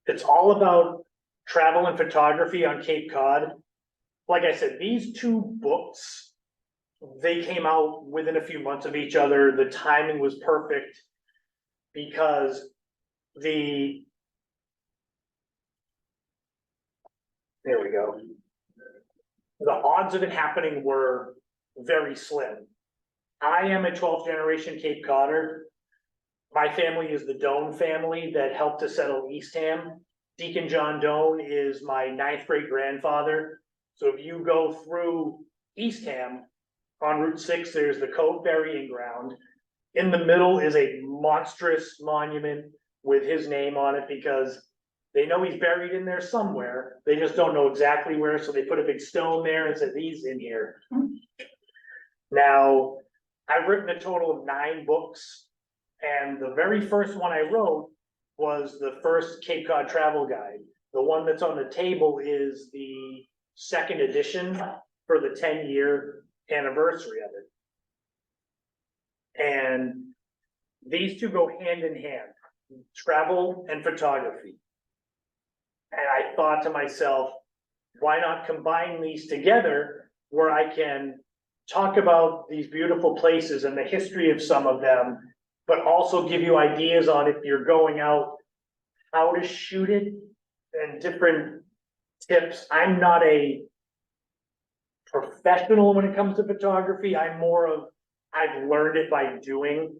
It's all about travel and photography on Cape Cod. Like I said, these two books, they came out within a few months of each other. The timing was perfect because there we go. The odds of it happening were very slim. I am a 12th generation Cape Codder. My family is the Doan family that helped to settle Eastham. Deacon John Doan is my 9th great grandfather. So if you go through Eastham on Route 6, there's the Cove Burying Ground. In the middle is a monstrous monument with his name on it because they know he's buried in there somewhere. They just don't know exactly where, so they put a big stone there and said, he's in here. Now, I've written a total of 9 books, and the very first one I wrote was the first Cape Cod travel guide. The one that's on the table is the 2nd edition for the 10-year anniversary of it. And these two go hand in hand, travel and photography. And I thought to myself, why not combine these together where I can talk about these beautiful places and the history of some of them, but also give you ideas on if you're going out, how to shoot it and different tips. I'm not a professional when it comes to photography. I'm more of, I've learned it by doing.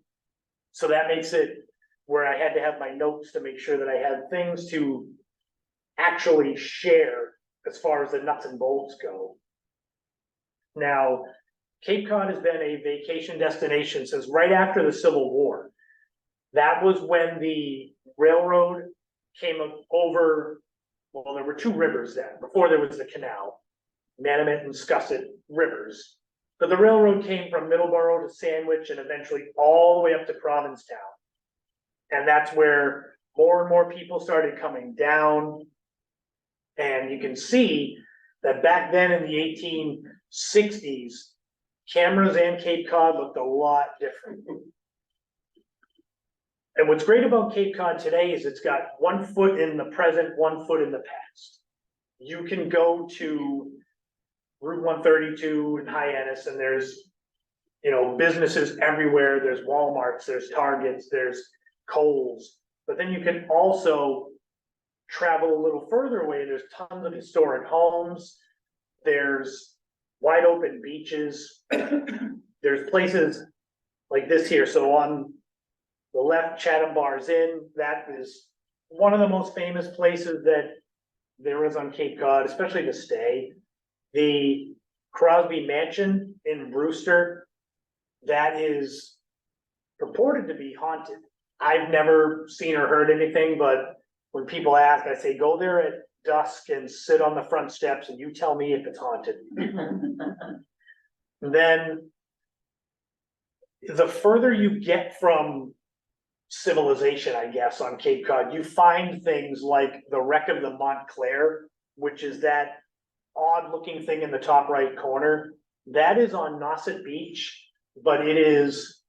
So that makes it where I had to have my notes to make sure that I had things to actually share as far as the nuts and bolts go. Now, Cape Cod has been a vacation destination since right after the Civil War. That was when the railroad came over, well, there were 2 rivers then, before there was the canal, Manamet and Scusset rivers. But the railroad came from Middleborough to Sandwich and eventually all the way up to Provincetown. And that's where more and more people started coming down. And you can see that back then in the 1860s, cameras and Cape Cod looked a lot different. And what's great about Cape Cod today is it's got 1 foot in the present, 1 foot in the past. You can go to Route 132 in Hyannis and there's, businesses everywhere. There's Walmarts, there's Targets, there's Kohl's. But then you can also travel a little further away. There's tons of historic homes. There's wide open beaches. There's places like this here. So on the left, Chatham Bars Inn, that is one of the most famous places that there is on Cape Cod, especially to stay. The Crosby Mansion in Brewster, that is purported to be haunted. I've never seen or heard anything, but when people ask, I say, go there at dusk and sit on the front steps and you tell me if it's haunted. Then the further you get from civilization, I guess, on Cape Cod, you find things like the wreck of the Montclair, which is that odd looking thing in the top right corner. That is on Nauset Beach, but it is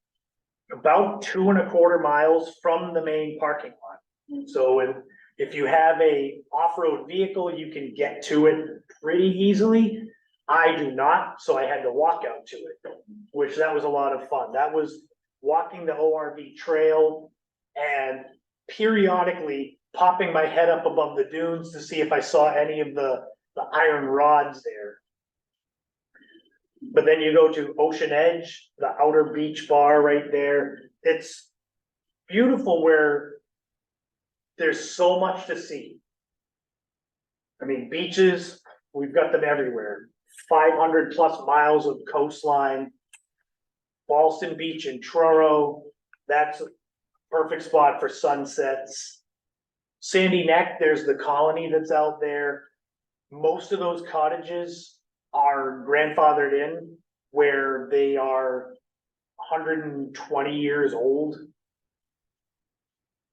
about 2¼ miles from the main parking lot. So if you have a off-road vehicle, you can get to it pretty easily. I do not, so I had to walk out to it, which that was a lot of fun. That was walking the ORV trail and periodically popping my head up above the dunes to see if I saw any of the iron rods there. But then you go to Ocean Edge, the outer beach bar right there. It's beautiful where there's so much to see. I mean, beaches, we've got them everywhere. 500+ miles of coastline. Ballston Beach in Truro, that's a perfect spot for sunsets. Sandy Neck, there's the colony that's out there. Most of those cottages are grandfathered in, where they are 120 years old.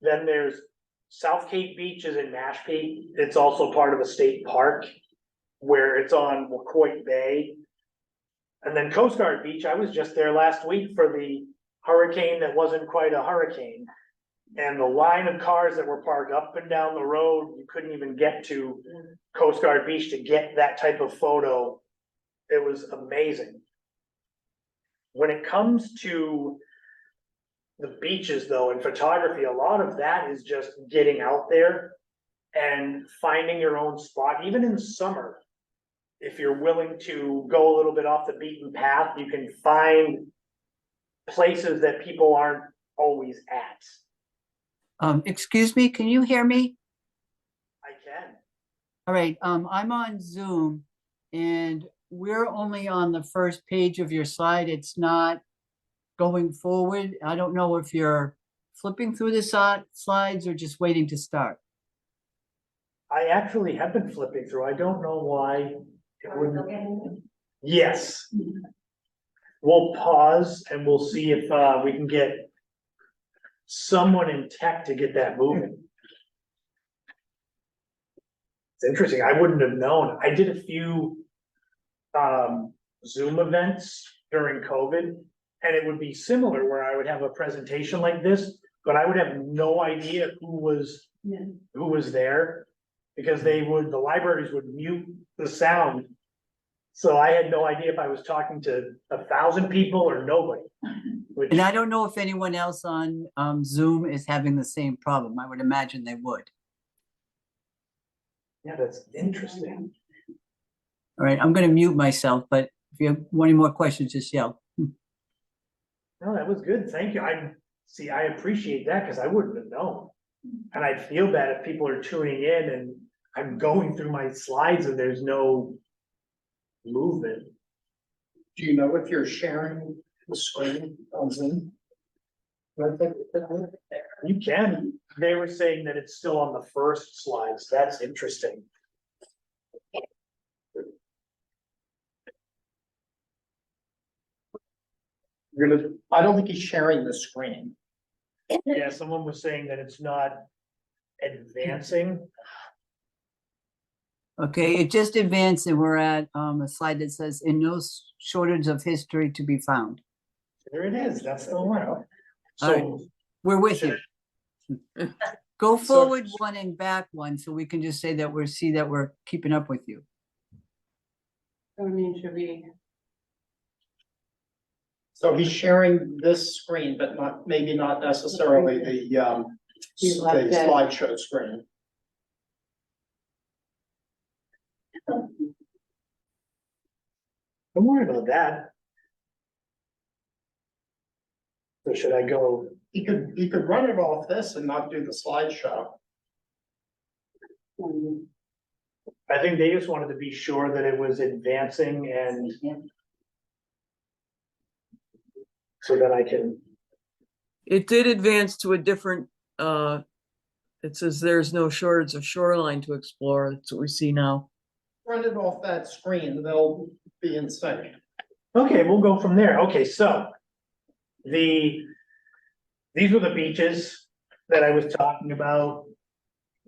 Then there's South Cape Beach is in Mashpee. It's also part of a state park where it's on Wacoit Bay. And then Coast Guard Beach, I was just there last week for the hurricane that wasn't quite a hurricane. And the line of cars that were parked up and down the road, you couldn't even get to Coast Guard Beach to get that type of photo. It was amazing. When it comes to the beaches though, and photography, a lot of that is just getting out there and finding your own spot, even in summer. If you're willing to go a little bit off the beaten path, you can find places that people aren't always at. Excuse me, can you hear me? I can. All right, I'm on Zoom and we're only on the first page of your slide. It's not going forward. I don't know if you're flipping through the slides or just waiting to start. I actually have been flipping through. I don't know why it wouldn't. Yes. We'll pause and we'll see if we can get someone in tech to get that moving. It's interesting. I wouldn't have known. I did a few Zoom events during COVID, and it would be similar where I would have a presentation like this, but I would have no idea who was there, because the libraries would mute the sound. So I had no idea if I was talking to 1,000 people or nobody. And I don't know if anyone else on Zoom is having the same problem. I would imagine they would. Yeah, that's interesting. All right, I'm going to mute myself, but if you have any more questions, just yell. No, that was good. Thank you. I appreciate that because I wouldn't have known. And I feel bad if people are tuning in and I'm going through my slides and there's no movement. Do you know if you're sharing the screen on Zoom? You can. They were saying that it's still on the first slides. That's interesting. I don't think he's sharing the screen. Yeah, someone was saying that it's not advancing. Okay, it just advanced and we're at a slide that says in no shortage of history to be found. There it is. That's the one. All So right. We're with you. Go forward one and back one so we can just say that we're keeping up with you. So he's sharing this screen, but maybe not necessarily the slideshow screen. don't worry about that. So should I go? He could run it off this and not do the slideshow. I think they just wanted to be sure that it was advancing and so that I can. It did advance to a different, it says there's no shortage of shoreline to explore. That's what we see now. Run it off that screen, they'll be in sync. Okay, we'll go from there. Okay, so these were the beaches that I was talking about.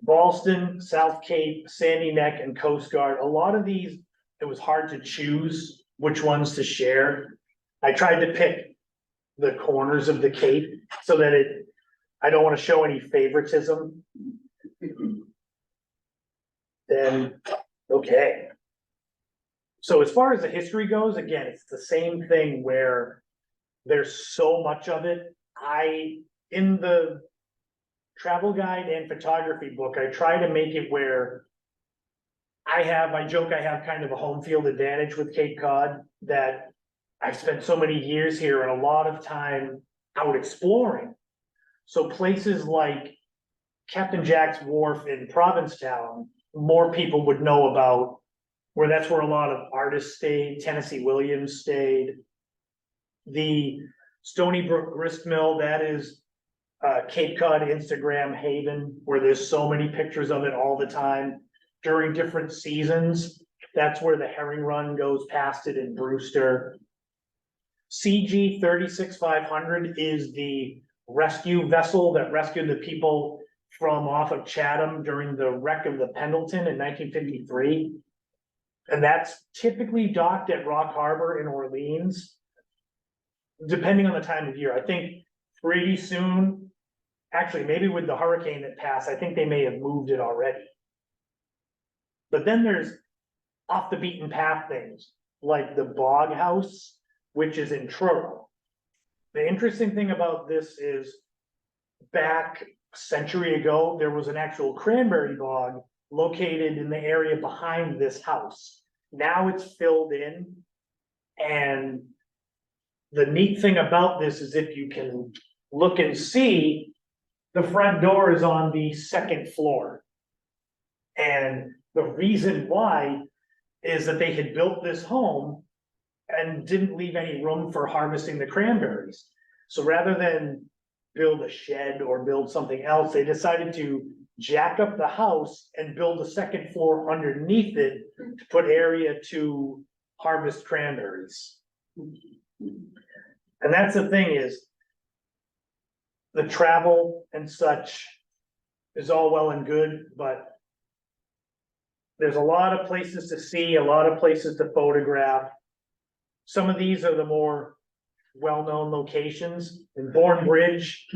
Ballston, South Cape, Sandy Neck, and Coast Guard. A lot of these, it was hard to choose which ones to share. I tried to pick the corners of the Cape so that I don't want to show any favoritism. Then, okay. So as far as the history goes, again, it's the same thing where there's so much of it. In the travel guide and photography book, I try to make it where I joke I have kind of a home field advantage with Cape Cod, that I've spent so many years here and a lot of time out exploring. So places like Captain Jack's Wharf in Provincetown, more people would know about, that's where a lot of artists stayed. Tennessee Williams stayed. The Stony Brook Grist Mill, that is Cape Cod Instagram haven, where there's so many pictures of it all the time during different seasons. That's where the herring run goes past it in Brewster. CG 36500 is the rescue vessel that rescued the people from off of Chatham during the wreck of the Pendleton in 1953. And that's typically docked at Rock Harbor in Orleans, depending on the time of year. I think pretty soon Actually, maybe with the hurricane that passed, I think they may have moved it already. But then there's off the beaten path things, like the Bog House, which is in Truro. The interesting thing about this is, back a century ago, there was an actual cranberry bog located in the area behind this house. Now it's filled in, and the neat thing about this is if you can look and see, the front door is on the second floor. And the reason why is that they had built this home and didn't leave any room for harvesting the cranberries. So rather than build a shed or build something else, they decided to jack up the house and build a second floor underneath it to put area to harvest cranberries. And that's the thing is, the travel and such is all well and good, but there's a lot of places to see, a lot of places to photograph. Some of these are the more well-known locations. In Bourne Bridge,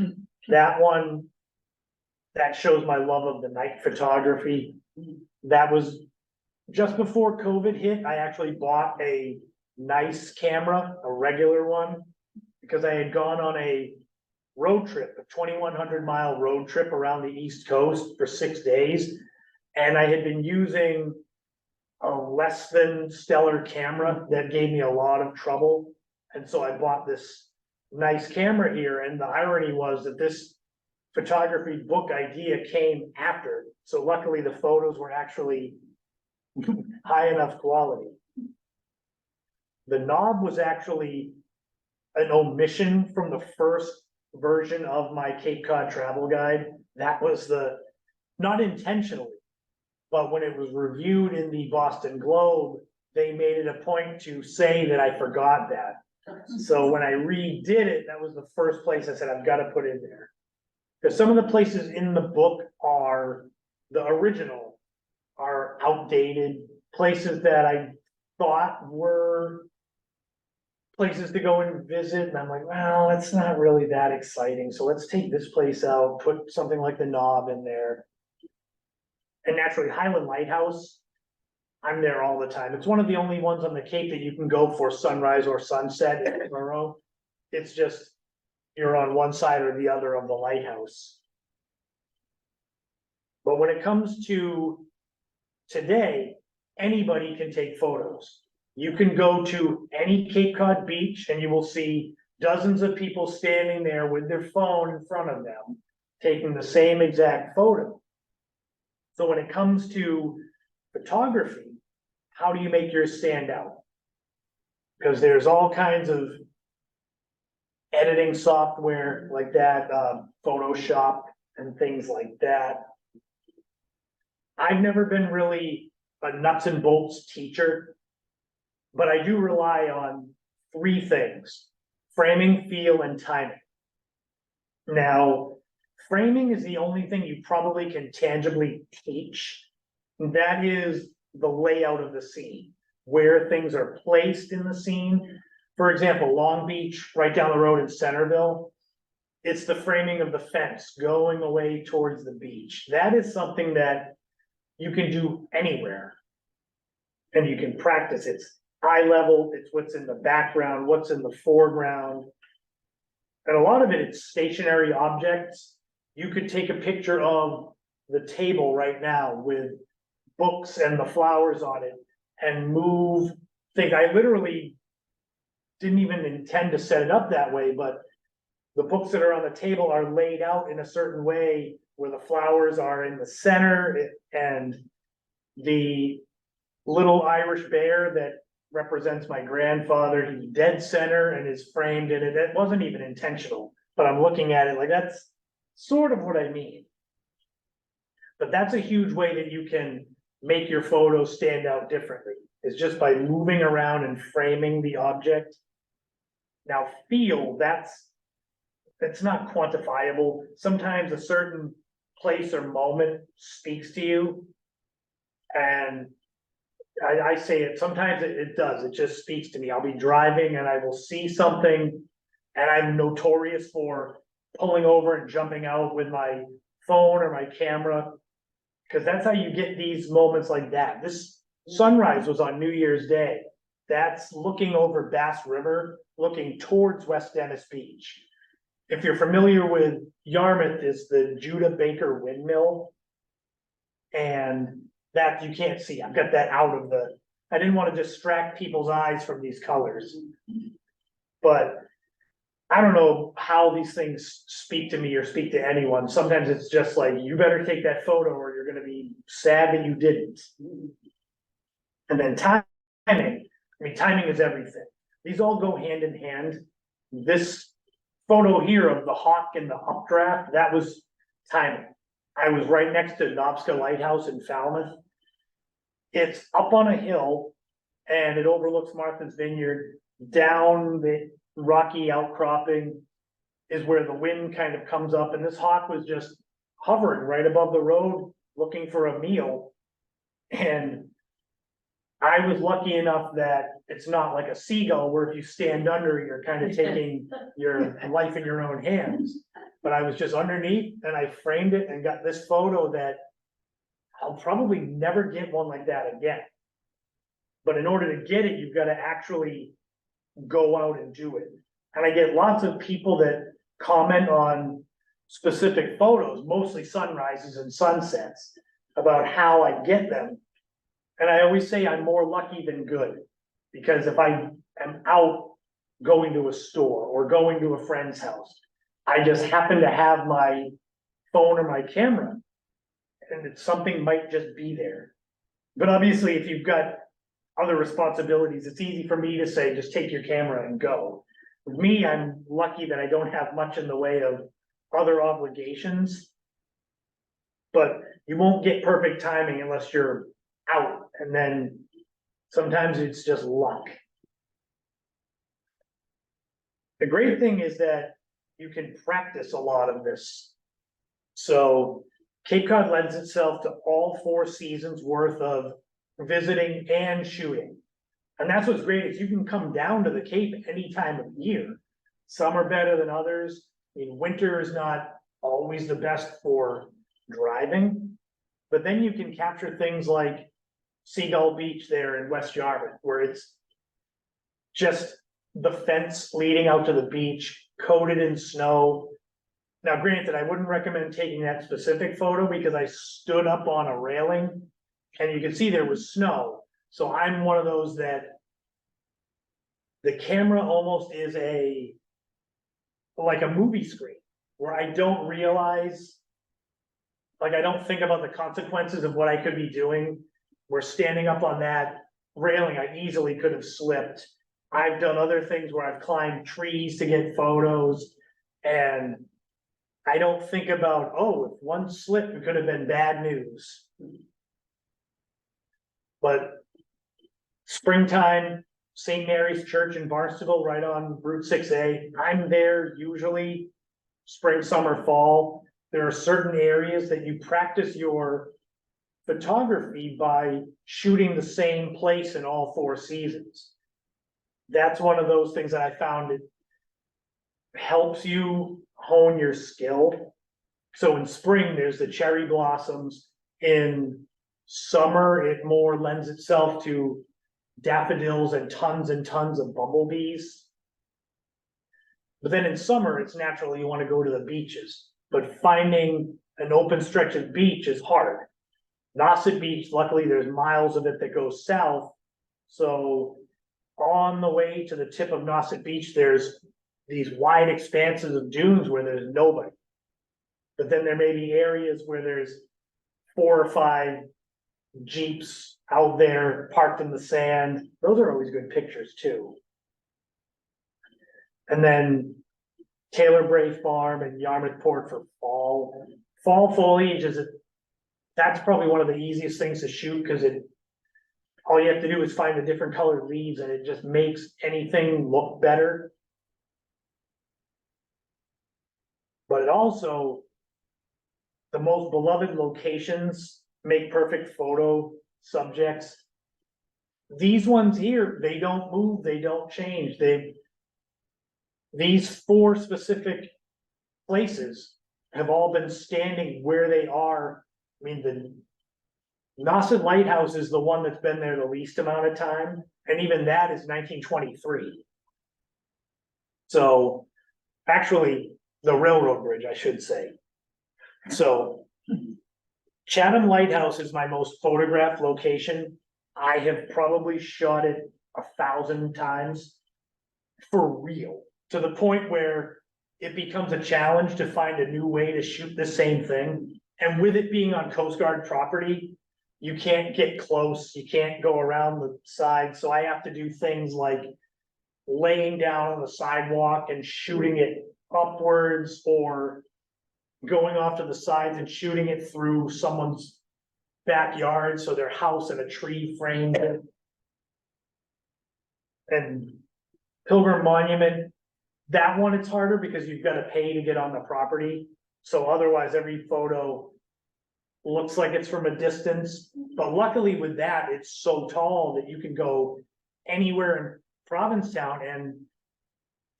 that one, that shows my love of the night photography. That was just before COVID hit. I actually bought a nice camera, a regular one, because I had gone on a road trip, a 2,100-mile road trip around the East Coast for 6 days. And I had been using a less than stellar camera that gave me a lot of trouble. And so I bought this nice camera here. And the irony was that this photography book idea came after. So luckily the photos were actually high enough quality. The knob was actually an omission from the first version of my Cape Cod travel guide. That was not intentionally, but when it was reviewed in the Boston Globe, they made it a point to say that I forgot that. So when I redid it, that was the first place I said, I've got to put in there. Because some of the places in the book are the original, are outdated, places that I thought were places to go and visit, and I'm like, well, that's not really that exciting, so let's take this place out, put something like the Knob in there. And naturally, Highland Lighthouse, I'm there all the time. It's one of the only ones on the Cape that you can go for sunrise or sunset in Truro. It's just, you're on one side or the other of the lighthouse. But when it comes to today, anybody can take photos. You can go to any Cape Cod beach and you will see dozens of people standing there with their phone in front of them, taking the same exact photo. So when it comes to photography, how do you make yours stand out? Because there's all kinds of editing software like that, Photoshop and things like that. I've never been really a nuts and bolts teacher, but I do rely on 3 things: framing, feel, and timing. Now, framing is the only thing you probably can tangibly teach. That is the layout of the scene, where things are placed in the scene. For example, Long Beach, right down the road in Centerville, it's the framing of the fence going away towards the beach. That is something that you can do anywhere. And you can practice. It's eye level, it's what's in the background, what's in the foreground. And a lot of it, it's stationary objects. You could take a picture of the table right now with books and the flowers on it and move things. I literally didn't even intend to set it up that way, but the books that are on the table are laid out in a certain way where the flowers are in the center, and the little Irish bear that represents my grandfather, he's dead center and is framed in it. It wasn't even intentional, but I'm looking at it like that's sort of what I mean. But that's a huge way that you can make your photo stand out differently, is just by moving around and framing the object. Now, feel, that's not quantifiable. Sometimes a certain place or moment speaks to you. And I say it, sometimes it does, it just speaks to me. I'll be driving and I will see something, and I'm notorious for pulling over and jumping out with my phone or my camera. Cause that's how you get these moments like that. This sunrise was on New Year's Day. That's looking over Bass River, looking towards West Dennis Beach. If you're familiar with Yarmouth, is the Judah Baker Windmill. And that you can't see. I've got that out of the, I didn't want to distract people's eyes from these colors. But I don't know how these things speak to me or speak to anyone. Sometimes it's just like, you better take that photo or you're gonna be sad that you didn't. And then timing, I mean, timing is everything. These all go hand in hand. This photo here of the hawk in the updraft, that was timing. I was right next to Nobska Lighthouse in Falmouth. It's up on a hill and it overlooks Martha's Vineyard. Down the rocky outcropping is where the wind kind of comes up, and this hawk was just hovering right above the road looking for a meal. And I was lucky enough that it's not like a seagull where if you stand under, you're kind of taking your life in your own hands. But I was just underneath and I framed it and got this photo that I'll probably never get one like that again. But in order to get it, you've got to actually go out and do it. And I get lots of people that comment on specific photos, mostly sunrises and sunsets, about how I get them. And I always say I'm more lucky than good, because if I am out going to a store or going to a friend's house, I just happen to have my phone or my camera, and something might just be there. But obviously, if you've got other responsibilities, it's easy for me to say, just take your camera and go. With me, I'm lucky that I don't have much in the way of other obligations. But you won't get perfect timing unless you're out, and then sometimes it's just luck. The great thing is that you can practice a lot of this. So Cape Cod lends itself to all 4 seasons worth of visiting and shooting. And that's what's great, is you can come down to the Cape any time of year. Some are better than others. I mean, winter is not always the best for driving, but then you can capture things like Seagull Beach there in West Yarmouth, where it's just the fence leading out to the beach, coated in snow. Now, granted, I wouldn't recommend taking that specific photo because I stood up on a railing and you can see there was snow. So I'm one of those that the camera almost is like a movie screen, where I don't realize, like I don't think about the consequences of what I could be doing. We're standing up on that railing, I easily could have slipped. I've done other things where I've climbed trees to get photos, and I don't think about, oh, if one slip, it could have been bad news. But springtime, St. Mary's Church in Barnstable, right on Route 6A. I'm there usually spring, summer, fall. There are certain areas that you practice your photography by shooting the same place in all 4 seasons. That's one of those things that I found it helps you hone your skill. So in spring, there's the cherry blossoms. In summer, it more lends itself to daffodils and tons of bumblebees. But then in summer, it's natural you want to go to the beaches, but finding an open stretch of beach is hard. Nauset Beach, luckily there's miles of it that goes south. So on the way to the tip of Nauset Beach, there's these wide expanses of dunes where there's nobody. But then there may be areas where there's 4 or 5 Jeeps out there parked in the sand. Those are always good pictures too. And then Taylor Bray Farm and Yarmouth Port for fall. Fall foliage that's probably one of the easiest things to shoot, because all you have to do is find the different colored leaves and it just makes anything look better. But it also, the most beloved locations make perfect photo subjects. These ones here, they don't move, they don't change. These 4 specific places have all been standing where they are. I mean, the Nauset Lighthouse is the one that's been there the least amount of time, and even that is 1923. So, actually, the railroad bridge, I should say. So, Chatham Lighthouse is my most photographed location. I have probably shot it 1,000 times for real, to the point where it becomes a challenge to find a new way to shoot the same thing. And with it being on Coast Guard property, you can't get close, you can't go around the side, so I have to do things like laying down on the sidewalk and shooting it upwards, or going off to the sides and shooting it through someone's backyard, so their house and a tree framed it. And Pilgrim Monument, that one it's harder because you've got to pay to get on the property. So otherwise, every photo looks like it's from a distance. But luckily with that, it's so tall that you can go anywhere in Provincetown, and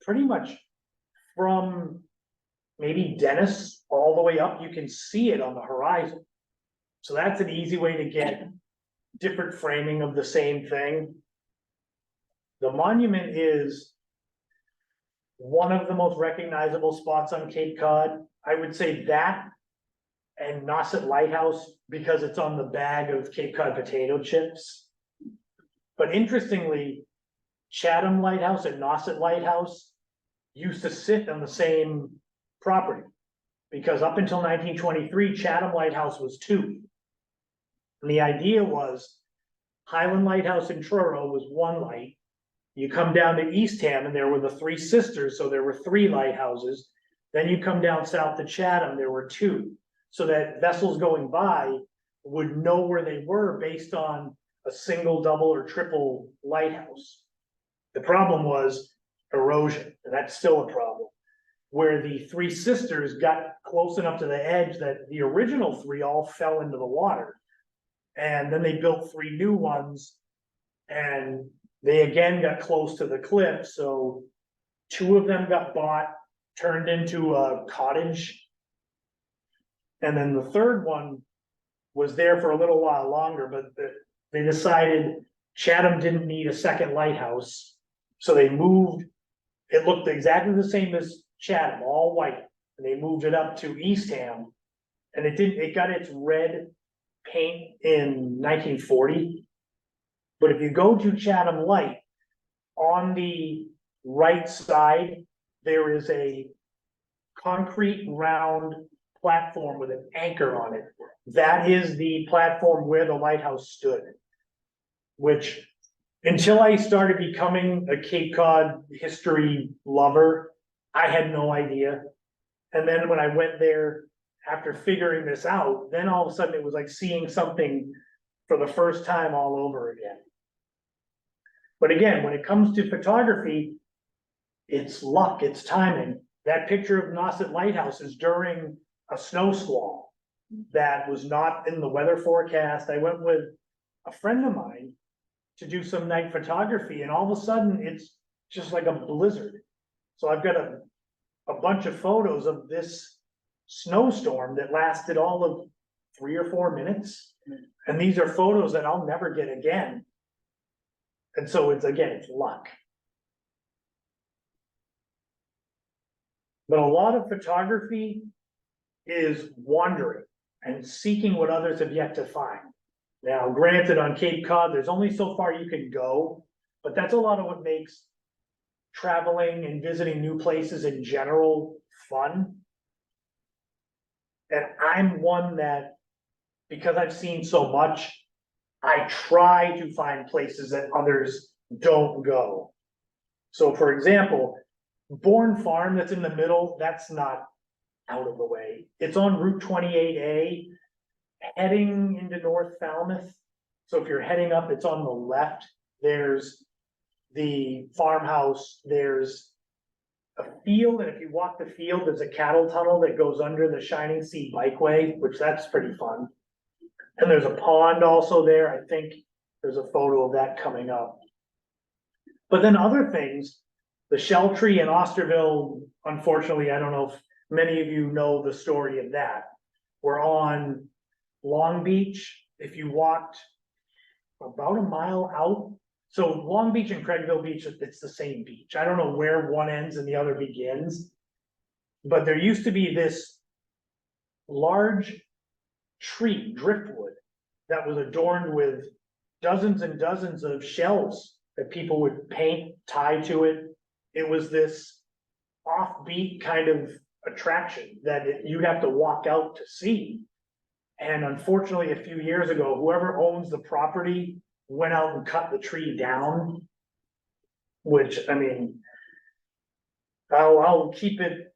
pretty much from maybe Dennis all the way up, you can see it on the horizon. So that's an easy way to get different framing of the same thing. The monument is one of the most recognizable spots on Cape Cod. I would say that and Nauset Lighthouse, because it's on the bag of Cape Cod potato chips. But interestingly, Chatham Lighthouse and Nauset Lighthouse used to sit on the same property, because up until 1923, Chatham Lighthouse was two. And the idea was Highland Lighthouse in Truro was one light. You come down to Eastham and there were the Three Sisters, so there were three lighthouses. Then you come down south to Chatham, there were two, so that vessels going by would know where they were based on a single, double, or triple lighthouse. The problem was erosion, and that's still a problem. Where the Three Sisters got close enough to the edge that the original three all fell into the water. And then they built three new ones, and they again got close to the cliff, so two of them got bought, turned into a cottage. And then the third one was there for a little while longer, but they decided Chatham didn't need a second lighthouse. So they moved, it looked exactly the same as Chatham, all white, and they moved it up to Eastham. And it got its red paint in 1940. But if you go to Chatham Light, on the right side, there is a concrete round platform with an anchor on it. That is the platform where the lighthouse stood. Which, until I started becoming a Cape Cod history lover, I had no idea. And then when I went there, after figuring this out, then all of a sudden it was like seeing something for the first time all over again. But again, when it comes to photography, it's luck, it's timing. That picture of Nauset Lighthouse is during a snow squall that was not in the weather forecast. I went with a friend of mine to do some night photography, and all of a sudden it's just like a blizzard. So I've got a bunch of photos of this snowstorm that lasted all of 3 or 4 minutes. And these are photos that I'll never get again. And so it's luck. But a lot of photography is wandering and seeking what others have yet to find. Now, granted, on Cape Cod, there's only so far you can go, but that's a lot of what makes traveling and visiting new places in general fun. And I'm one that, because I've seen so much, I try to find places that others don't go. So for example, Bourne Farm that's in the middle, that's not out of the way. It's on Route 28A, heading into North Falmouth. So if you're heading up, it's on the left. There's the farmhouse, there's a field, and if you walk the field, there's a cattle tunnel that goes under the Shining Sea Bikeway, which that's pretty fun. And there's a pond also there. I think there's a photo of that coming up. But then other things, the Shell Tree in Osterville, unfortunately, I don't know if Many of you know the story of that. We're on Long Beach. If you walked about a mile out, so Long Beach and Craigville Beach, it's the same beach. I don't know where one ends and the other begins. But there used to be this large tree, driftwood, that was adorned with dozens and dozens of shells that people would paint, tie to it. It was this offbeat kind of attraction that you'd have to walk out to see. And unfortunately, a few years ago, whoever owns the property went out and cut the tree down. Which, I mean, I'll keep it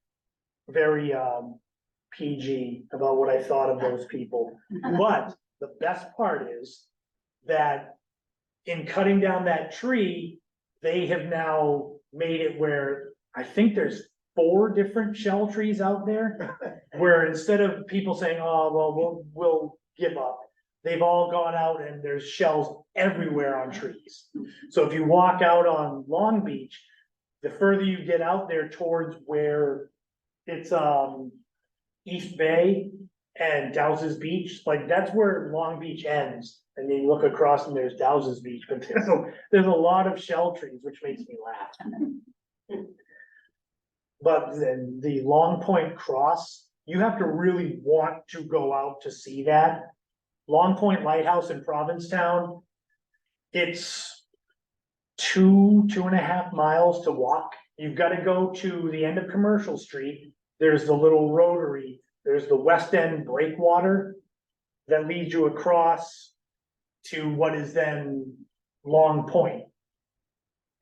very PG about what I thought of those people. But the best part is that in cutting down that tree, they have now made it where I think there's 4 different shell trees out there. Where instead of people saying, oh, well, we'll give up, they've all gone out and there's shells everywhere on trees. So if you walk out on Long Beach, the further you get out there towards where it's East Bay and Dowses Beach, like that's where Long Beach ends. And then you look across and there's Dowses Beach, but there's a lot of shell trees, which makes me laugh. But then the Long Point Cross, you have to really want to go out to see that. Long Point Lighthouse in Provincetown, it's 2.5 miles to walk. You've got to go to the end of Commercial Street. There's the little rotary, there's the West End breakwater that leads you across to what is then Long Point.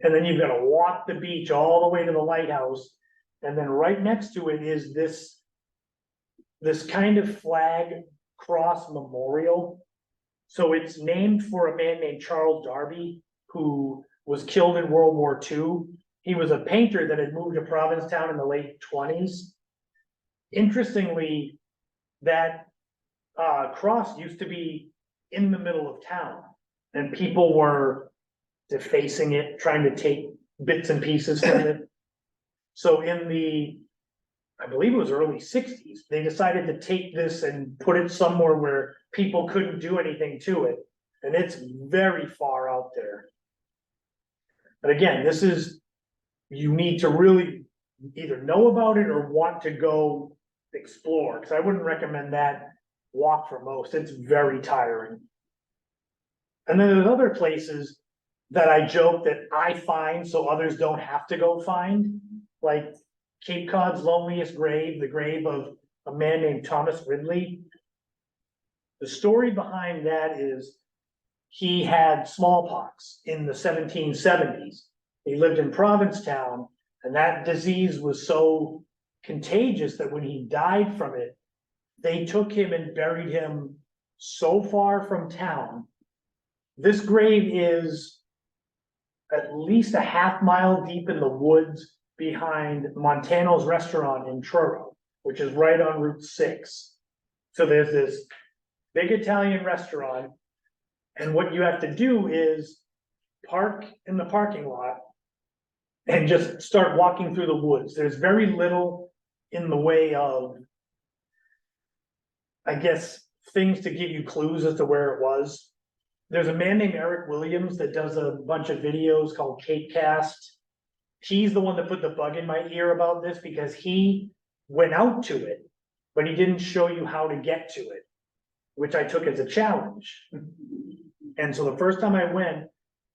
And then you've got to walk the beach all the way to the lighthouse. And then right next to it is this kind of flag cross memorial. So it's named for a man named Charles Darby, who was killed in World War II. He was a painter that had moved to Provincetown in the late 20s. Interestingly, that cross used to be in the middle of town, and people were defacing it, trying to take bits and pieces from it. So in the, I believe it was early 60s, they decided to take this and put it somewhere where people couldn't do anything to it. And it's very far out there. But again, this is, you need to really either know about it or want to go explore, because I wouldn't recommend that walk for most. It's very tiring. And then there's other places that I joke that I find so others don't have to go find, like Cape Cod's loneliest grave, the grave of a man named Thomas Ridley. The story behind that is he had smallpox in the 1770s. He lived in Provincetown, and that disease was so contagious that when he died from it, they took him and buried him so far from town. This grave is at least a half mile deep in the woods behind Montano's restaurant in Truro, which is right on Route 6. So there's this big Italian restaurant, and what you have to do is park in the parking lot and just start walking through the woods. There's very little in the way of, I guess, things to give you clues as to where it was. There's a man named Eric Williams that does a bunch of videos called Cape Cast. He's the one that put the bug in my ear about this, because he went out to it, but he didn't show you how to get to it, which I took as a challenge. And so the first time I went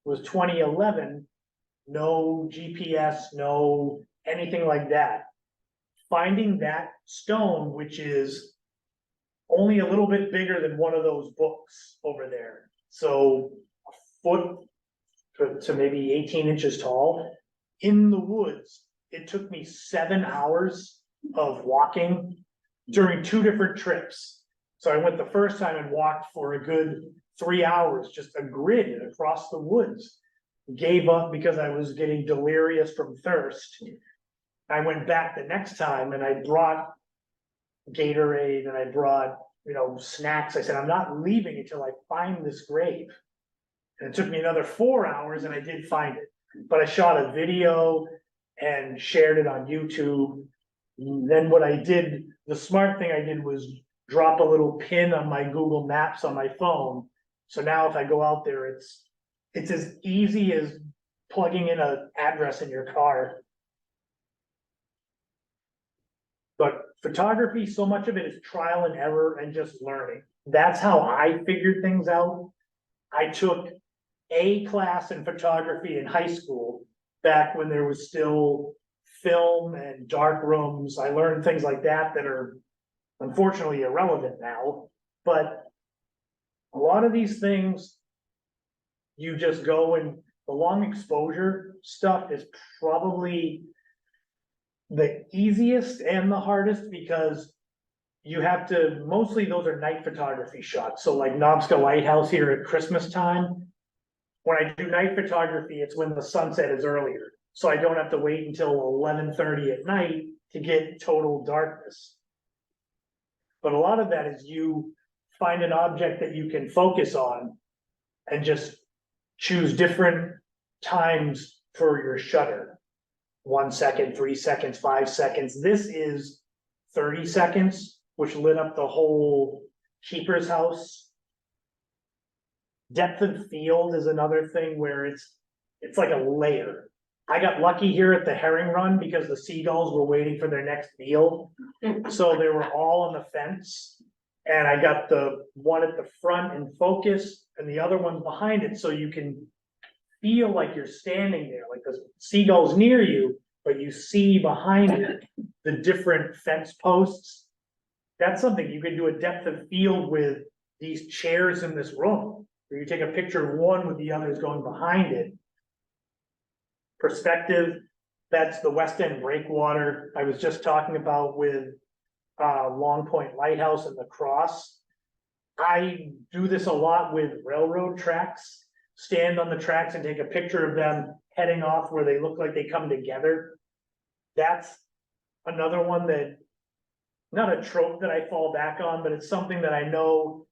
was 2011, no GPS, no anything like that. Finding that stone, which is only a little bit bigger than one of those books over there. So a foot to maybe 18 inches tall in the woods. It took me 7 hours of walking during 2 different trips. So I went the first time and walked for a good 3 hours, just a grid across the woods. Gave up because I was getting delirious from thirst. I went back the next time and I brought Gatorade and I brought, snacks. I said, I'm not leaving until I find this grave. And it took me another 4 hours and I did find it. But I shot a video and shared it on YouTube. Then what I did, the smart thing I did was drop a little pin on my Google Maps on my phone. So now if I go out there, it's as easy as plugging in an address in your car. But photography, so much of it is trial and error and just learning. That's how I figured things out. I took a class in photography in high school, back when there was still film and dark rooms. I learned things like that that are unfortunately irrelevant now, but a lot of these things, you just go, and the long exposure stuff is probably the easiest and the hardest, because you have to, mostly those are night photography shots. So like Nobska Lighthouse here at Christmas time, when I do night photography, it's when the sunset is earlier. So I don't have to wait until 11:30 at night to get total darkness. But a lot of that is you find an object that you can focus on and just choose different times for your shutter. 1 second, 3 seconds, 5 seconds. This is 30 seconds, which lit up the whole keeper's house. Depth of field is another thing where it's like a layer. I got lucky here at the herring run because the seagulls were waiting for their next meal. So they were all on the fence. And I got the one at the front in focus and the other one behind it, so you can feel like you're standing there, like the seagull's near you, but you see behind it the different fence posts. That's something you can do a depth of field with these chairs in this room, where you take a picture of one with the others going behind it. Perspective, that's the West End breakwater I was just talking about with Long Point Lighthouse and the Cross. I do this a lot with railroad tracks. Stand on the tracks and take a picture of them heading off where they look like they come together. That's another one that, not a trope that I fall back on, but it's something that I know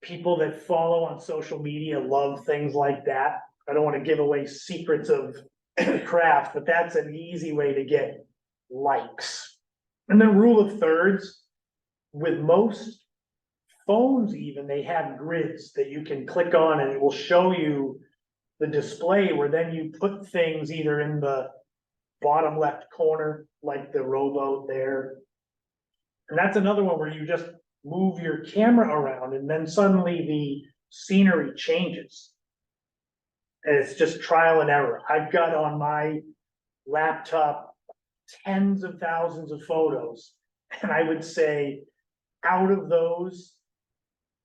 people that follow on social media love things like that. I don't want to give away secrets of the craft, but that's an easy way to get likes. And then rule of thirds, with most phones even, they have grids that you can click on and it will show you the display, where then you put things either in the bottom left corner, like the rowboat there. And that's another one where you just move your camera around and then suddenly the scenery changes. And it's just trial and error. I've got on my laptop tens of thousands of photos, and I would say out of those,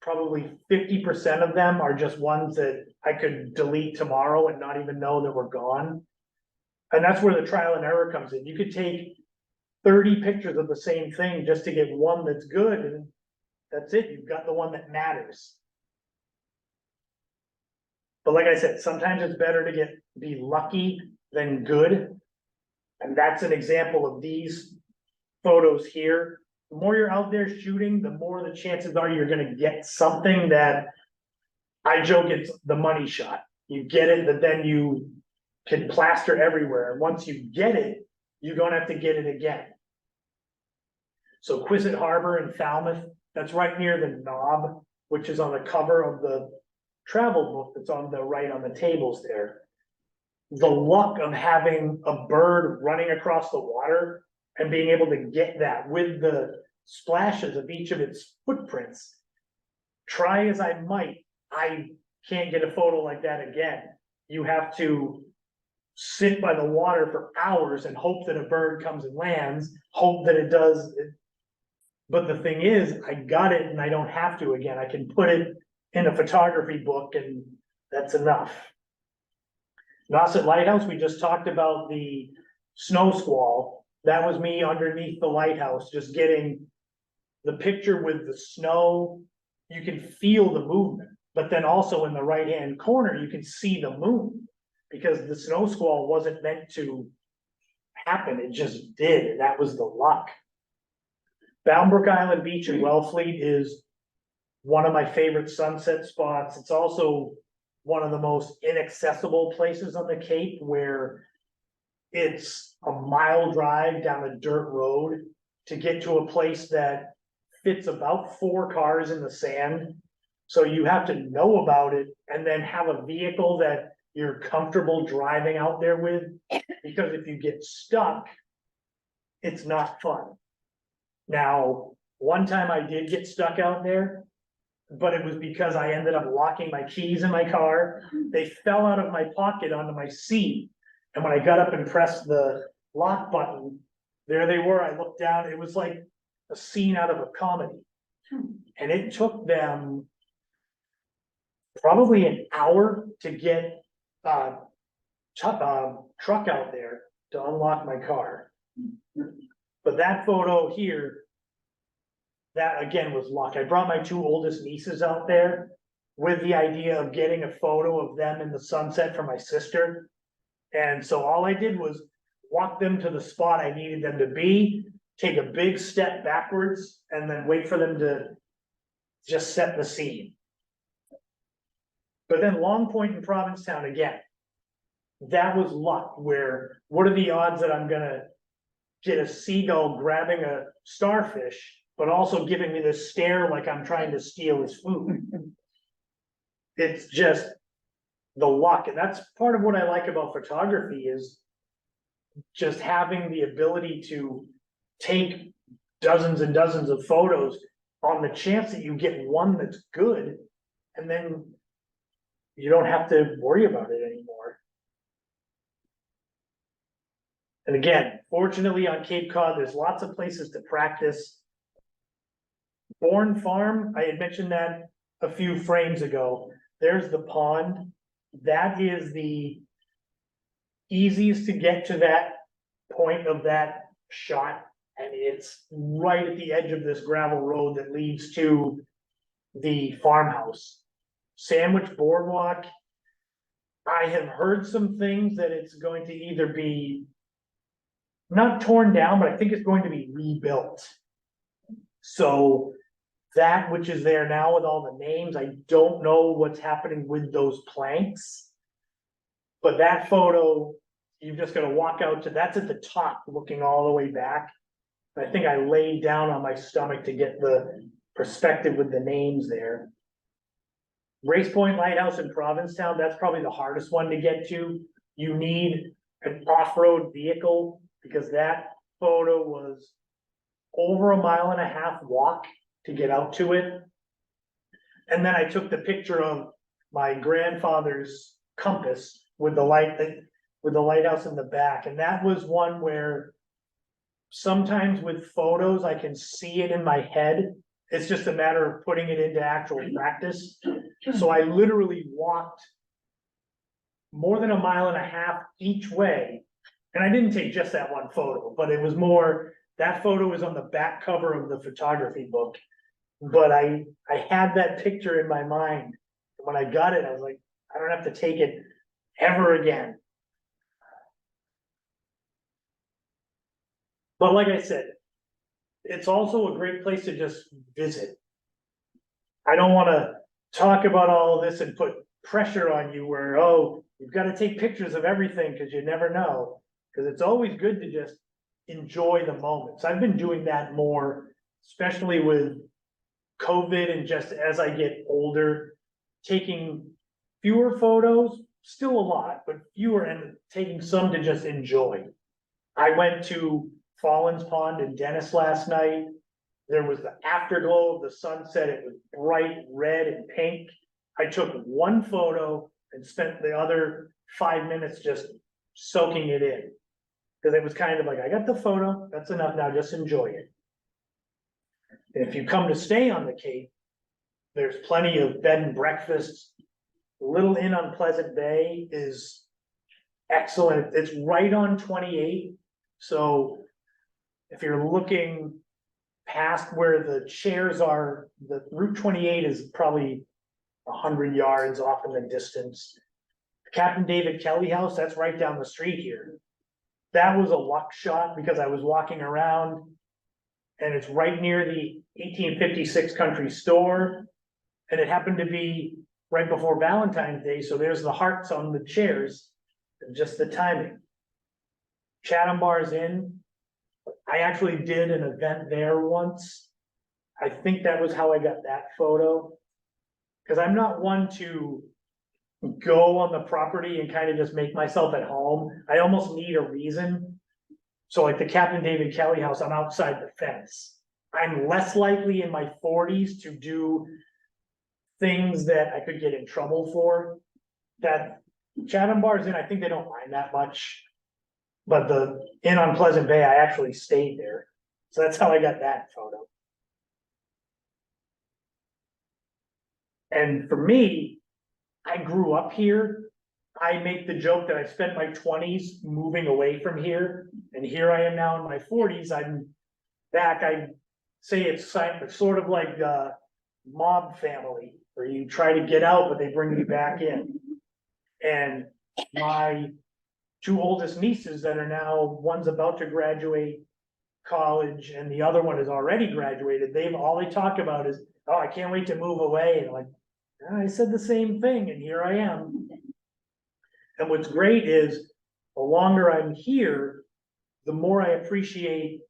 probably 50% of them are just ones that I could delete tomorrow and not even know that were gone. And that's where the trial and error comes in. You could take 30 pictures of the same thing just to get one that's good, and that's it. You've got the one that matters. But like I said, sometimes it's better to be lucky than good. And that's an example of these photos here. The more you're out there shooting, the more the chances are you're gonna get something that, I joke, it's the money shot. You get it, but then you can plaster everywhere. And once you get it, you don't have to get it again. So Quissit Harbor in Falmouth, that's right near the Knob, which is on the cover of the travel book that's on the right on the tables there. The luck of having a bird running across the water and being able to get that with the splashes of each of its footprints. Try as I might, I can't get a photo like that again. You have to sit by the water for hours and hope that a bird comes and lands, hope that it does. But the thing is, I got it and I don't have to again. I can put it in a photography book and that's enough. Nauset Lighthouse, we just talked about the snow squall. That was me underneath the lighthouse, just getting the picture with the snow. You can feel the movement, but then also in the right-hand corner, you can see the moon, because the snow squall wasn't meant to happen. It just did, and that was the luck. Boundbrook Island Beach in Wellfleet is one of my favorite sunset spots. It's also one of the most inaccessible places on the Cape, where it's a mile drive down a dirt road to get to a place that fits about 4 cars in the sand. So you have to know about it and then have a vehicle that you're comfortable driving out there with, because if you get stuck, it's not fun. Now, one time I did get stuck out there, but it was because I ended up locking my keys in my car. They fell out of my pocket onto my seat. And when I got up and pressed the lock button, there they were. I looked down, it was like a scene out of a comedy. And it took them probably an hour to get truck out there to unlock my car. But that photo here, that again was luck. I brought my 2 oldest nieces out there with the idea of getting a photo of them in the sunset for my sister. And so all I did was walk them to the spot I needed them to be, take a big step backwards, and then wait for them to just set the scene. But then Long Point in Provincetown again, that was luck, where what are the odds that I'm gonna get a seagull grabbing a starfish, but also giving me this stare like I'm trying to steal his food? It's just the luck, and that's part of what I like about photography, is just having the ability to take dozens and dozens of photos on the chance that you get one that's good, and then you don't have to worry about it anymore. And again, fortunately on Cape Cod, there's lots of places to practice. Bourne Farm, I had mentioned that a few frames ago. There's the pond. That is the easiest to get to that point of that shot. And it's right at the edge of this gravel road that leads to the farmhouse. Sandwich Boardwalk, I have heard some things that it's going to either be not torn down, but I think it's going to be rebuilt. So that which is there now with all the names, I don't know what's happening with those planks. But that photo, you've just gotta walk out to, that's at the top, looking all the way back. I think I laid down on my stomach to get the perspective with the names there. Race Point Lighthouse in Provincetown, that's probably the hardest one to get to. You need an off-road vehicle, because that photo was over 1.5 mile walk to get out to it. And then I took the picture of my grandfather's compass with the lighthouse in the back, and that was one where sometimes with photos I can see it in my head. It's just a matter of putting it into actual practice. So I literally walked more than 1.5 miles each way. And I didn't take just that one photo, but it was more, that photo was on the back cover of the photography book. But I had that picture in my mind. When I got it, I was like, I don't have to take it ever again. But like I said, it's also a great place to just visit. I don't wanna talk about all of this and put pressure on you where, oh, you've gotta take pictures of everything, cause you never know. Cause it's always good to just enjoy the moments. I've been doing that more, especially with COVID, and just as I get older, taking fewer photos, still a lot, but fewer, and taking some to just enjoy. I went to Fallens Pond in Dennis last night. There was the afterglow of the sunset. It was bright red and pink. I took one photo and spent the other 5 minutes just soaking it in. Cause it was kind of like, I got the photo, that's enough, now just enjoy it. And if you come to stay on the Cape, there's plenty of bed and breakfasts. Little Inn on Pleasant Bay is excellent. It's right on 28. So if you're looking past where the chairs are, the Route 28 is probably 100 yards off in the distance. Captain David Kelly House, that's right down the street here. That was a luck shot because I was walking around and it's right near the 1856 country store. And it happened to be right before Valentine's Day, so there's the hearts on the chairs, just the timing. Chatham Bar's Inn, I actually did an event there once. I think that was how I got that photo. Cause I'm not one to go on the property and kind of just make myself at home. I almost need a reason. So like the Captain David Kelly house, I'm outside the fence. I'm less likely in my forties to do things that I could get in trouble for. That Chatham Bar's Inn, I think they don't mind that much. But the Inn on Pleasant Bay, I actually stayed there. So that's how I got that photo. And for me, I grew up here. I make the joke that I spent my twenties moving away from here, and here I am now in my forties, I'm back, I say it's sort of like a mob family, where you try to get out, but they bring you back in. And my two oldest nieces that are now, one's about to graduate college and the other one is already graduated, all they talk about is, oh, I can't wait to move away, and like, I said the same thing, and here I am. And what's great is, the longer I'm here, the more I appreciate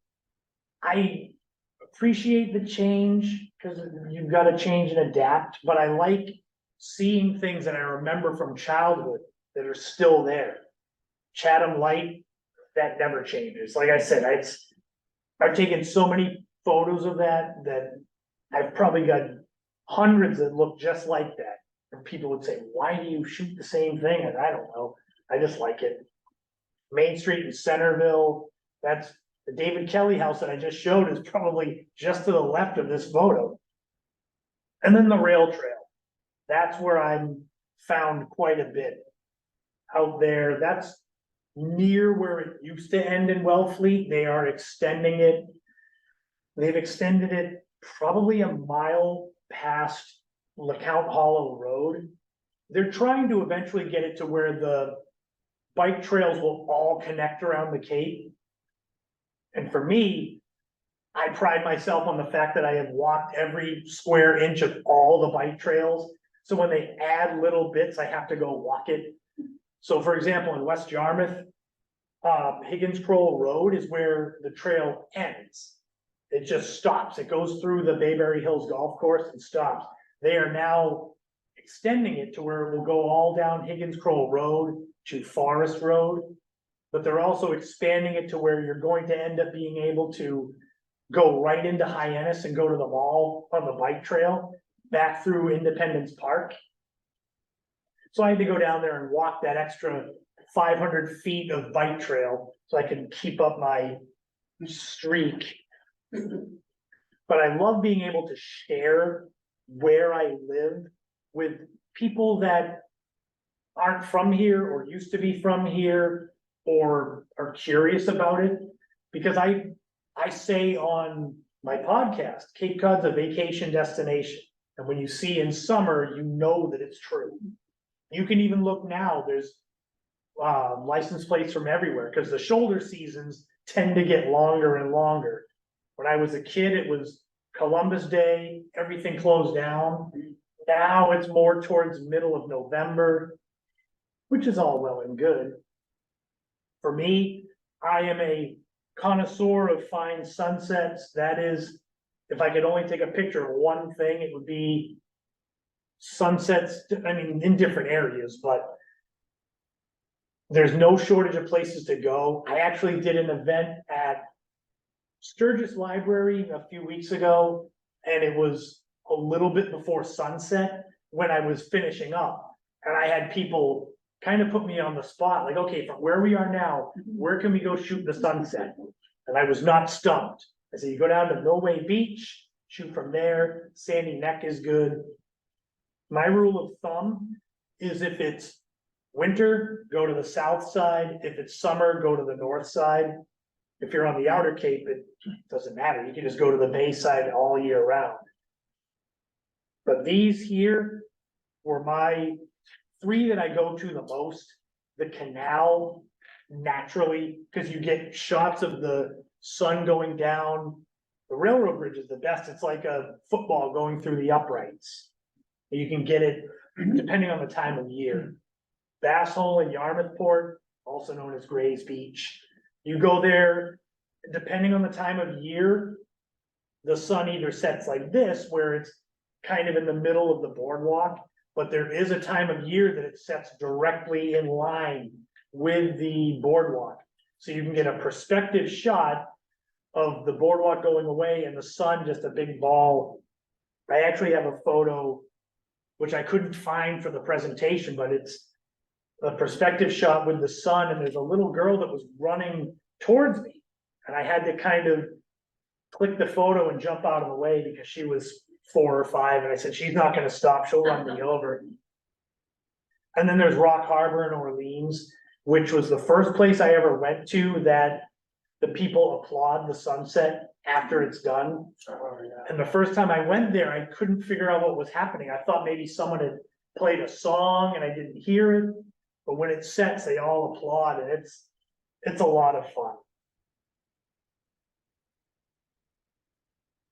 the change, because you've got to change and adapt, but I like seeing things that I remember from childhood that are still there. Chatham Light, that never changes. Like I said, I've taken so many photos of that I've probably got hundreds that look just like that. And people would say, why do you shoot the same thing? And I don't know. I just like it. Main Street in Centerville, that's the David Kelly house that I just showed is probably just to the left of this photo. And then the rail trail. That's where I'm found quite a bit out there. That's near where it used to end in Wellfleet. They are extending it. They've extended it probably a mile past LeCount Hollow Road. They're trying to eventually get it to where the bike trails will all connect around the Cape. And for me, I pride myself on the fact that I have walked every square inch of all the bike trails. So when they add little bits, I have to go walk it. So for example, in West Yarmouth, Higgins Kroll Road is where the trail ends. It just stops. It goes through the Bayberry Hills Golf Course and stops. They are now extending it to where it will go all down Higgins Kroll Road to Forest Road. But they're also expanding it to where you're going to end up being able to go right into Hyannis and go to the mall on the bike trail, back through Independence Park. So I had to go down there and walk that extra 500 feet of bike trail so I can keep up my streak. But I love being able to share where I live with people that aren't from here or used to be from here or are curious about it. Because I say on my podcast, Cape Cod's a vacation destination. And when you see in summer, you know that it's true. You can even look now, there's license plates from everywhere because the shoulder seasons tend to get longer and longer. When I was a kid, it was Columbus Day, everything closed down. Now it's more towards middle of November, which is all well and good. For me, I am a connoisseur of fine sunsets. That is, if I could only take a picture of one thing, it would be sunsets, I mean, in different areas, but there's no shortage of places to go. I actually did an event at Sturgis Library a few weeks ago, and it was a little bit before sunset when I was finishing up. And I had people kind of put me on the spot, like, okay, from where we are now, where can we go shoot the sunset? And I was not stumped. I said, you go down to Millway Beach, shoot from there, Sandy Neck is good. My rule of thumb is if it's winter, go to the south side. If it's summer, go to the north side. If you're on the outer Cape, it doesn't matter. You can just go to the bay side all year round. But these here were my three that I go to the most. The canal, naturally, because you get shots of the sun going down. The railroad bridge is the best. It's like a football going through the uprights. You can get it depending on the time of year. Bass Hole and Yarmouth Port, also known as Gray's Beach. You go there, depending on the time of year, the sun either sets like this, where it's kind of in the middle of the boardwalk, but there is a time of year that it sets directly in line with the boardwalk. So you can get a perspective shot of the boardwalk going away and the sun, just a big ball. I actually have a photo, which I couldn't find for the presentation, but it's a perspective shot with the sun, and there's a little girl that was running towards me. And I had to kind of click the photo and jump out of the way because she was 4 or 5, and I said, she's not gonna stop, she'll run me over. And then there's Rock Harbor in Orleans, which was the first place I ever went to that the people applaud the sunset after it's done. And the first time I went there, I couldn't figure out what was happening. I thought maybe someone had played a song and I didn't hear it. But when it sets, they all applaud, and it's a lot of fun.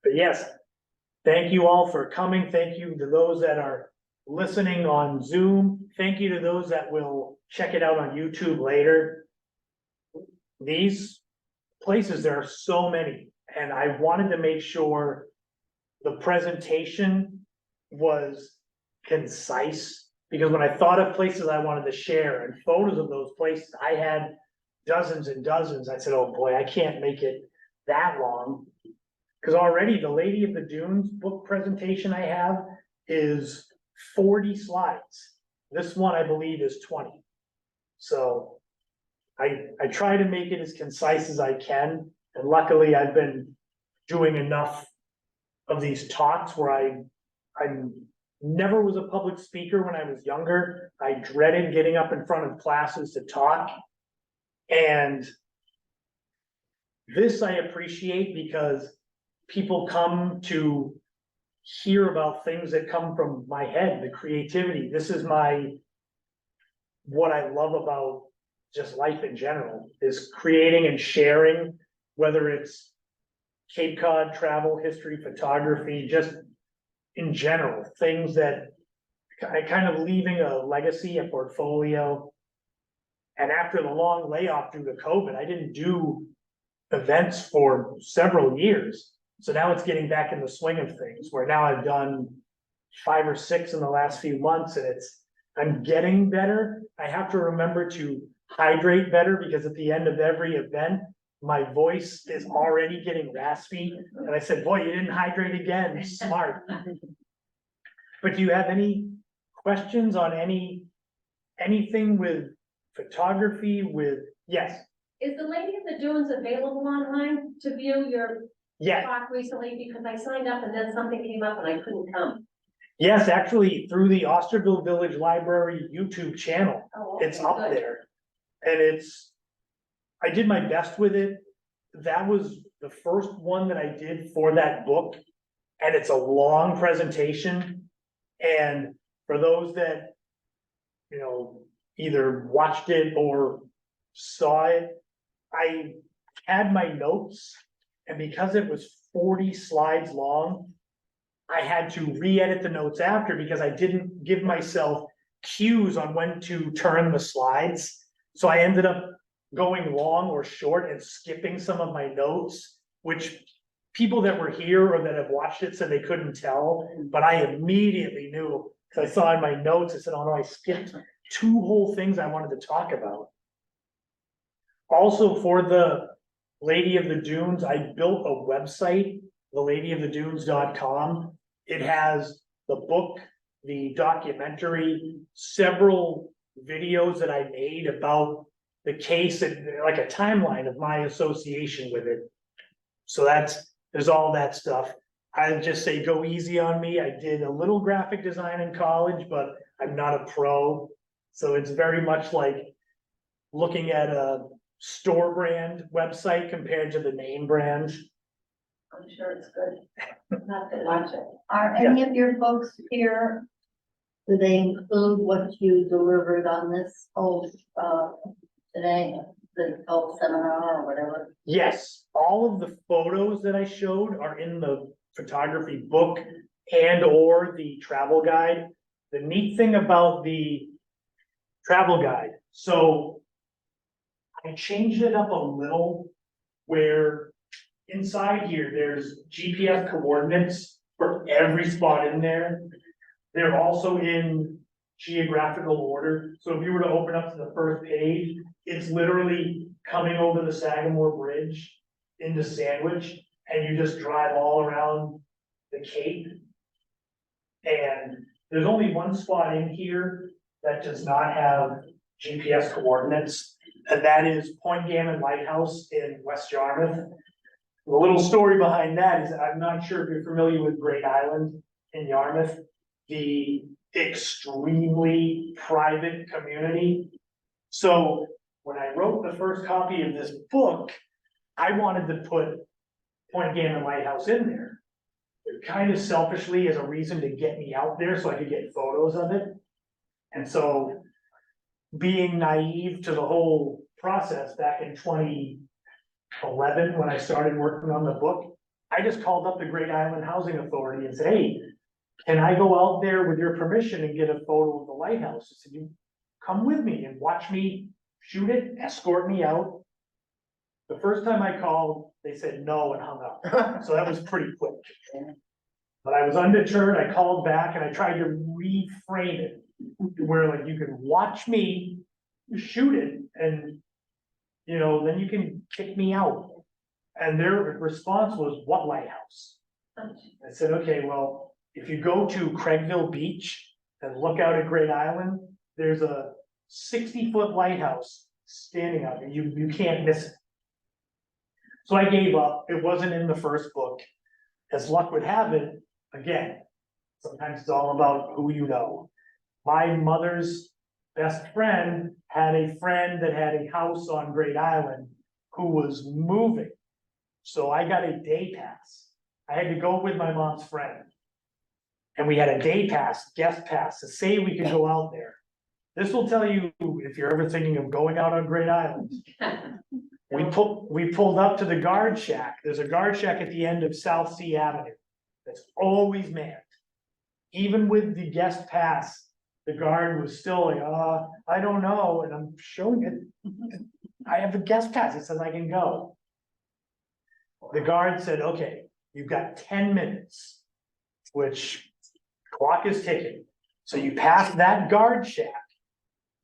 But yes, thank you all for coming. Thank you to those that are listening on Zoom. Thank you to those that will check it out on YouTube later. These places, there are so many, and I wanted to make sure the presentation was concise, because when I thought of places I wanted to share and photos of those places, I had dozens and dozens. I said, oh boy, I can't make it that long. Because already the Lady of the Dunes book presentation I have is 40 slides. This one, I believe, is 20. So I try to make it as concise as I can. And luckily I've been doing enough of these talks where I never was a public speaker when I was younger. I dreaded getting up in front of classes to talk. And this I appreciate because people come to hear about things that come from my head, the creativity. This is what I love about just life in general, is creating and sharing, whether it's Cape Cod travel, history, photography, just in general, things that I kind of leaving a legacy, a portfolio. And after the long layoff due to COVID, I didn't do events for several years. So now it's getting back in the swing of things, where now I've done 5 or 6 in the last few months, and I'm getting better. I have to remember to hydrate better, because at the end of every event, my voice is already getting raspy. And I said, boy, you didn't hydrate again, smart. But do you have any questions on anything with photography yes? Is the Lady of the Dunes available online to view your Yes, talk recently? Because I signed up and then something came up and I couldn't come. yes, actually, through the Osterville Village Library YouTube channel, Oh, it's okay, up good. there. And I did my best with it. That was the first one that I did for that book. And it's a long presentation. And for those that, either watched it or saw it, I had my notes, and because it was 40 slides long, I had to re-edit the notes after, because I didn't give myself cues on when to turn the slides. So I ended up going long or short and skipping some of my notes, which people that were here or that have watched it said they couldn't tell, but I immediately knew, because I saw in my notes, I said, oh no, I skipped 2 whole things I wanted to talk about. Also, for the Lady of the Dunes, I built a website, theladyofthedunes.com. It has the book, the documentary, several videos that I made about the case, and like a timeline of my association with it. So there's all that stuff. I just say go easy on me. I did a little graphic design in college, but I'm not a pro. So it's very much like looking at a store brand website compared to the name brand. I'm sure it's good. I'll have to watch it. Are any of your folks here? Do they include what you delivered on this whole, today, the whole seminar or whatever? Yes, all of the photos that I showed are in the photography book and or the travel guide. The neat thing about the travel guide, so I changed it up a little where inside here, there's GPS coordinates for every spot in there. They're also in geographical order, so if you were to open up to the first page, it's literally coming over the Sagamore Bridge into Sandwich, and you just drive all around the Cape. And there's only one spot in here that does not have GPS coordinates, and that is Point Gammon Lighthouse in West Yarmouth. The little story behind that is, I'm not sure if you're familiar with Great Island in Yarmouth, the extremely private community. So when I wrote the first copy of this book, I wanted to put Point Gammon Lighthouse in there. Kind of selfishly as a reason to get me out there so I could get photos of it. And so being naive to the whole process back in 2011, when I started working on the book, I just called up the Great Island Housing Authority and said, hey, can I go out there with your permission and get a photo of the lighthouse? I said, you come with me and watch me shoot it, escort me out. The first time I called, they said no and hung up. So that was pretty quick. But I was undeterred. I called back and I tried to reframe it where like you can watch me shoot it and, you know, then you can kick me out. And their response was, what lighthouse? I said, okay, well, if you go to Craigville Beach and look out at Great Island, there's a 60-foot lighthouse standing up and you can't miss it. So I gave up. It wasn't in the first book. As luck would have it, again, sometimes it's all about who you know. My mother's best friend had a friend that had a house on Great Island who was moving. So I got a day pass. I had to go with my mom's friend. And we had a day pass, guest pass, to say we could go out there. This will tell you if you're ever thinking of going out on Great Island. We pulled up to the guard shack. There's a guard shack at the end of South Sea Avenue. That's always manned. Even with the guest pass, the guard was still like, I don't know, and I'm showing it. I have a guest pass, it says I can go. The guard said, okay, you've got 10 minutes, which clock is ticking. So you pass that guard shack,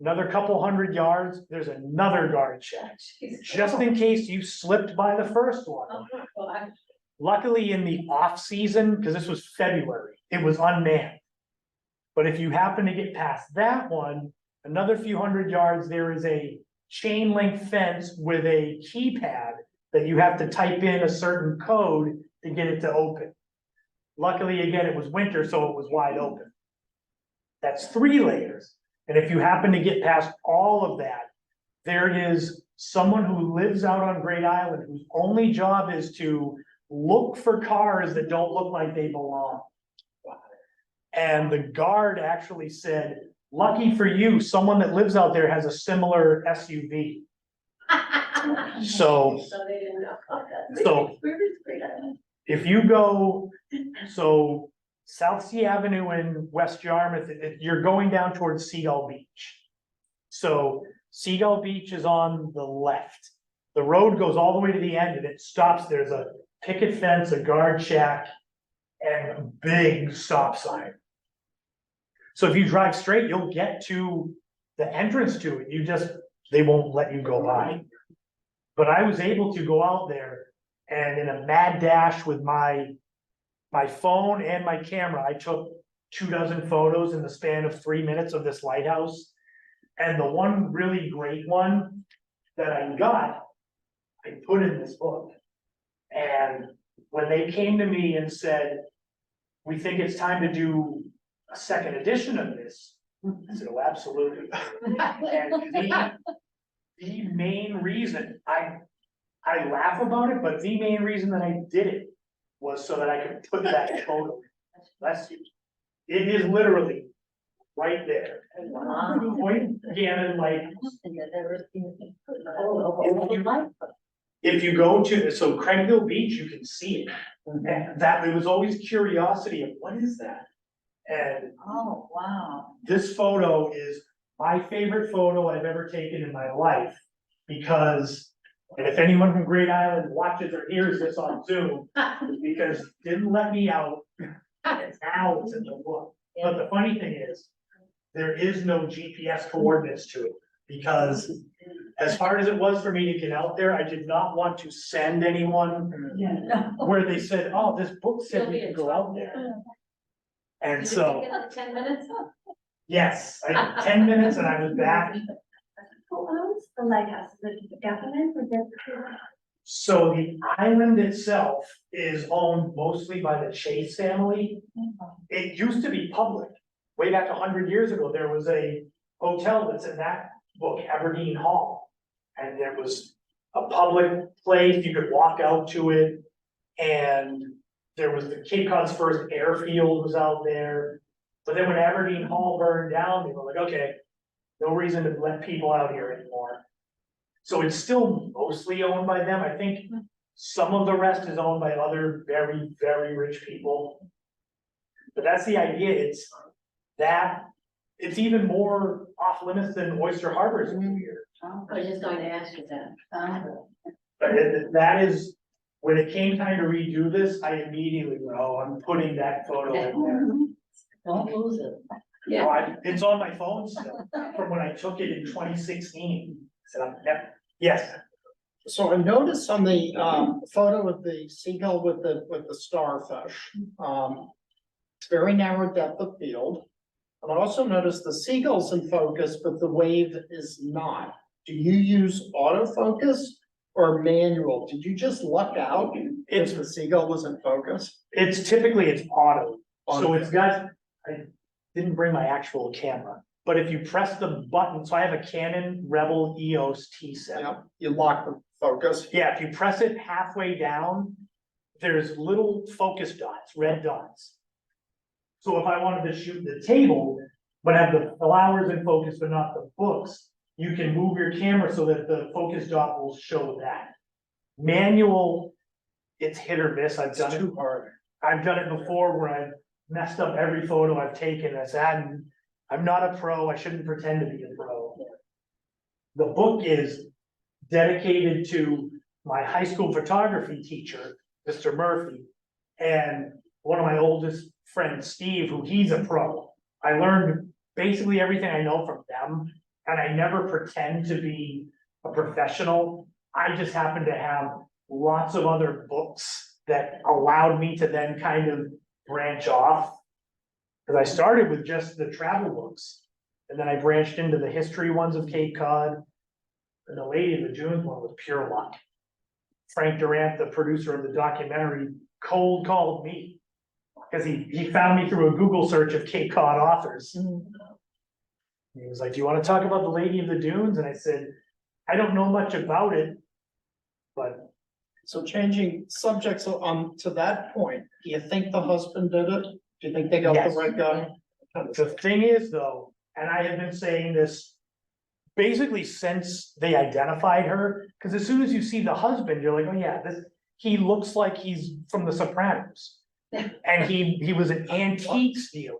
another couple 100 yards, there's another guard shack. Just in case you slipped by the first one. Luckily in the off season, because this was February, it was unmanned. But if you happen to get past that one, another few 100 yards, there is a chain link fence with a keypad that you have to type in a certain code to get it to open. Luckily, again, it was winter, so it was wide open. That's 3 layers. And if you happen to get past all of that, there is someone who lives out on Great Island whose only job is to look for cars that don't look like they belong. And the guard actually said, lucky for you, someone that lives out there has a similar SUV. So they didn't know. So- if you go, so South Sea Avenue in West Yarmouth, you're going down towards Seagull Beach. So Seagull Beach is on the left. The road goes all the way to the end and it stops. There's a picket fence, a guard shack, and a big stop sign. So if you drive straight, you'll get to the entrance to it. They won't let you go by. But I was able to go out there and in a mad dash with my phone and my camera, I took 24 photos in the span of 3 minutes of this lighthouse. And the one really great one that I got, I put in this book. And when they came to me and said, we think it's time to do a second edition of this, I said, oh, absolutely. And the main reason, I laugh about it, but the main reason that I did it was so that I could put that photo. Bless you. It is literally right there. Point Gammon, like, if you go to, so Craigville Beach, you can see it. And that, it was always curiosity of what is that? And Oh, wow. this photo is my favorite photo I've ever taken in my life. because, and if anyone from Great Island watches or hears this on Zoom, it's because it didn't let me out. And now it's in the book. But the funny thing is, there is no GPS coordinates to it, because as hard as it was for me to get out there, I did not want to send anyone where they said, oh, this book said we could go out there. And Did you so, take it like 10 minutes? yes, I had 10 minutes and I was back. Who owns the lighthouse? Is it the government or the? So the island itself is owned mostly by the Chase family. It used to be public. Way back 100 years ago, there was a hotel that's in that book, Aberdeen Hall. And there was a public place, you could walk out to it. And there was the Cape Cod's first airfield was out there. But then when Aberdeen Hall burned down, they were like, okay, no reason to let people out here anymore. So it's still mostly owned by them. I think some of the rest is owned by other very, very rich people. But that's the idea. It's even more off limits than Oyster Harbor's in here. I was just going to ask you that. But that is, when it came time to redo this, I immediately went, oh, I'm putting that photo in there. Don't lose it. No, it's on my phone still, from when I took it in 2016. So, yes, So I noticed on the photo of the seagull with the starfish, it's very narrow depth of field. And I also noticed the seagull's in focus, but the wave is not. Do you use autofocus or manual? Did you just luck out if the seagull was in focus? it's auto. So it's got, I didn't bring my actual camera, but if you press the button, so I have a Canon Rebel EOS T7. Yep, you lock the focus. Yeah, if you press it halfway down, there's little focus dots, red dots. So if I wanted to shoot the table, but have the flowers in focus but not the books, you can move your camera so that the focus dot will show that. Manual, it's hit or miss. I've done it. Too hard. I've done it before where I've messed up every photo I've taken. I said, I'm not a pro. I shouldn't pretend to be a pro. The book is dedicated to my high school photography teacher, Mr. Murphy, and one of my oldest friends, Steve, who he's a pro. I learned basically everything I know from them, and I never pretend to be a professional. I just happen to have lots of other books that allowed me to then kind of branch off. Cause I started with just the travel books, and then I branched into the history ones of Cape Cod. And the Lady of the Dunes one was pure luck. Frank Durant, the producer of the documentary, cold called me. Cause he found me through a Google search of Cape Cod authors. He was like, do you wanna talk about the Lady of the Dunes? And I said, I don't know much about it, but So changing subjects to that point, do you think the husband did it? Do you think they got Yes. the right guy? the thing is though, and I have been saying this basically since they identified her, because as soon as you see the husband, you're like, oh yeah, he looks like he's from The Sopranos. And he was an antiques dealer.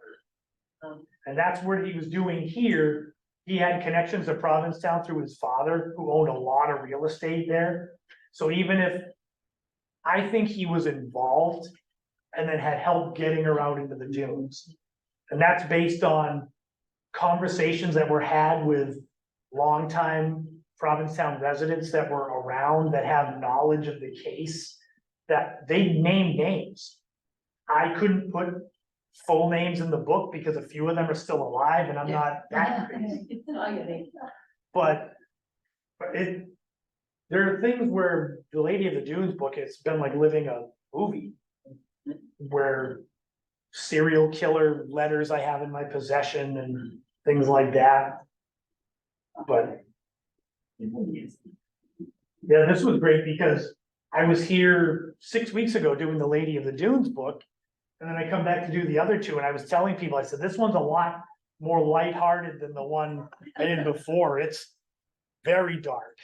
And that's what he was doing here. He had connections to Provincetown through his father, who owned a lot of real estate there. So even if, I think he was involved and then had help getting her out into the dunes. And that's based on conversations that were had with longtime Provincetown residents that were around that have knowledge of the case, that they named names. I couldn't put full names in the book because a few of them are still alive and I'm not that crazy. But there are things where the Lady of the Dunes book, it's been like living a movie. Where serial killer letters I have in my possession and things like that. But yeah, this was great because I was here 6 weeks ago doing the Lady of the Dunes book. And then I come back to do the other two and I was telling people, I said, this one's a lot more lighthearted than the one I did before. It's very dark.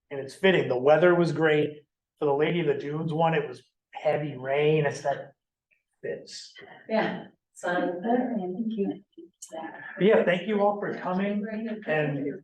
And it's fitting. The weather was great. For the Lady of the Dunes one, it was heavy rain. It's that fits. Yeah. Sign. Yeah, thank you all for coming and